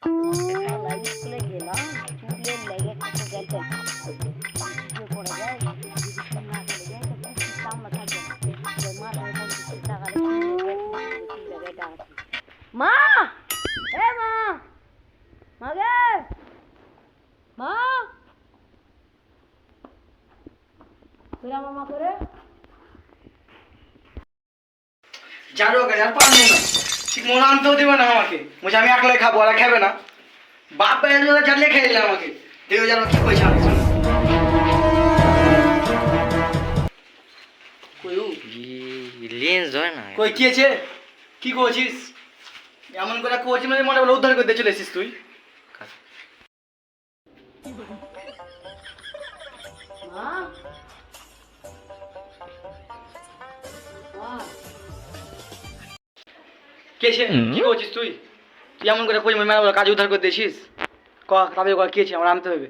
স্কুলে গেলাম, চুলে লেগে কিছু গেছে পড়ে যায়, না করে যায় তখন চামড়া থাকবে না, মাথায় 50 টাকা মা, এ মা, মাগে মা, তুই আমার মা করে জানো কেন আর পারবো না, ঠিক মনে আনতেও দেবে না আমাকে, বলছে আমি একলাই খাবো, ওরা খাবে না। বাপ ভাইয়ের চালিয়ে খেয়ে দিলাম আমাকে, দেখো জানো কি কইছে আমি শোনো। লেন্স হয় না কই কি আছে, কি করছিস? এমন করে করছিস মানে মনে বলে উদ্ধার করতে চলে এসেছিস তুই। মা, মা, কে আছে, কি করছিস তুই? তুই এমন করে কই মানে বলে কাজ উদ্ধার করতে এসেছিস? ক তবে ক কি আছে, আমার আনতে হবে,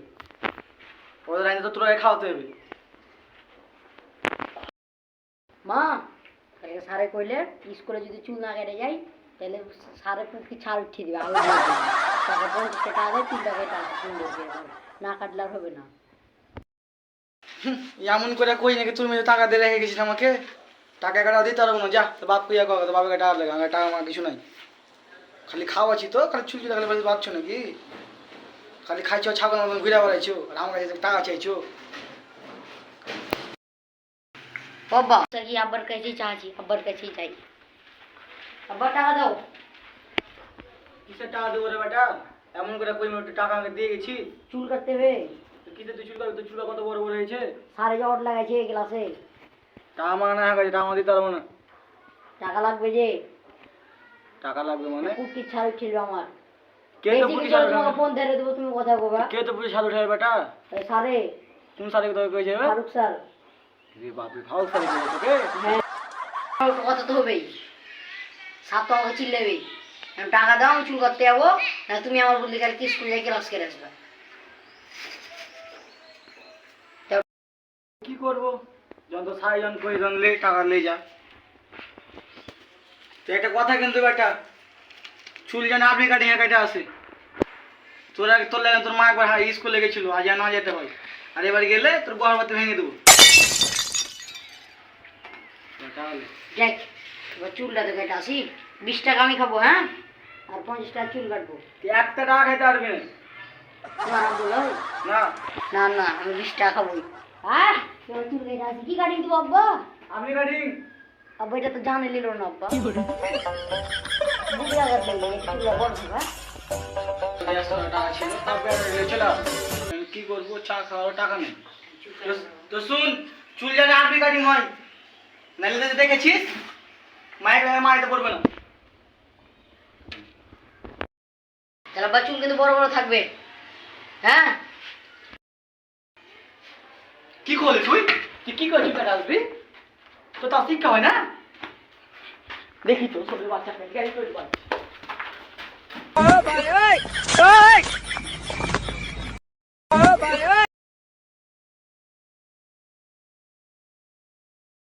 ওদের আনতে তো তোরা খাওয়াতে হবে। মা, তাহলে স্যারে কইলে স্কুলে যদি চুল না কেটে যাই তাহলে স্যারে পুকি ছাল উঠিয়ে দিবে, আলো দিয়ে দিবে। টাকা 50 টাকা আগে 3 টাকা এটা সুন্দর করে না কাটলে আর হবে না। এমন করে কই নাকি তুই মেয়ে টাকা দিয়ে রেখে গেছিস আমাকে, টাকা কাটা দিতে পারবো না, যা তো বাপ কুইয়া কর, তো বাপকে টাকা লাগে, আমার টাকা আমার কিছু নাই, খালি খাওয়াচ্ছি তো, খালি চুল চুল খালি বাঁচছো নাকি, খালি খাইছো ছাগল মতন ঘুরে বেড়াইছো আর আমার কাছে টাকা চাইছো। বাবা কি আব্বার কাছেই চাচ্ছি, আব্বার কাছেই চাই, আব্বা টাকা দাও। কিসের টাকা দেবো রে বেটা, এমন করে কই একটু টাকা আমাকে দিয়ে গেছি, চুল কাটতে হবে, কিসে তুই চুল কাটবি, তোর চুল কত বড় বড় হয়েছে, সারে জট লাগাইছে ক্লাসে, টাকা আমার না হয়ে গেছে, টাকা আমার দিতে পারবো না। টাকা লাগবে যে, টাকা লাগবে মানে পুকির ছাল উঠিল আমার, কে তো পুলিশ তোমাকে ফোন ধরে দেবো, তুমি কথা কবা। কে তো পুলিশ হাল উঠে বেটা, স্যারে, কোন সালে তোকে কইছে রে? ফারুক স্যার। রে বাপ রে, ফাউল সালে কইছে তোকে? হ্যাঁ, কথা তো হবেই, সাত তো আমাকে চিল্লাবে, টাকা দাও আমি চুল করতে যাবো, না তুমি আমার বলতে গেলে কি স্কুল যাই ক্লাস করে আসবে। কি করবো, যত সাইজন কইজন লে টাকা লে যা। তো একটা কথা কিন্তু বেটা, চুল যেন আপনি কাটিং কাটে আসে, তোর লাগে তোর মা একবার স্কুলে গেছিল, আজ না যেতে হয়, আর এবার গেলে তোর গর্ভবতী ভেঙে দেবো। তাহলে দেখ এবার চুলটা তো কেটে আসি, 20 টাকা আমি খাবো, হ্যাঁ, আর 50 টাকা চুল কাটবো। তুই একটা টাকা খাইতে পারবি না। তোমার বলো না না না, আমি 20 টাকা খাবোই। হ্যাঁ, চুল কেটে আসি, কি কাটিং দেবো আব্বা? আমি কাটিং, আব্বা এটা তো জানে নিল না আব্বা, বুঝে আঘাত লাগবে, চুলটা বড় ছিল, হ্যাঁ। টাকা ছিল তারপরে চলে আসো। আমি কি করবো, চা খাওয়ার টাকা নেই। তো শুন, চুল যেন আপনি কাটিং হয়, নাহলে তো দেখেছিস মায়ের মায়েতে পড়বে না। তাহলে আব্বা চুল কিন্তু বড় বড় থাকবে, হ্যাঁ। কি করলি তুই, তুই কি করছিস কাটা আসবি, তো তা শিক্ষা হয় না, দেখি তো ছোট বাচ্চা গাড়ি করে পাচ্ছি।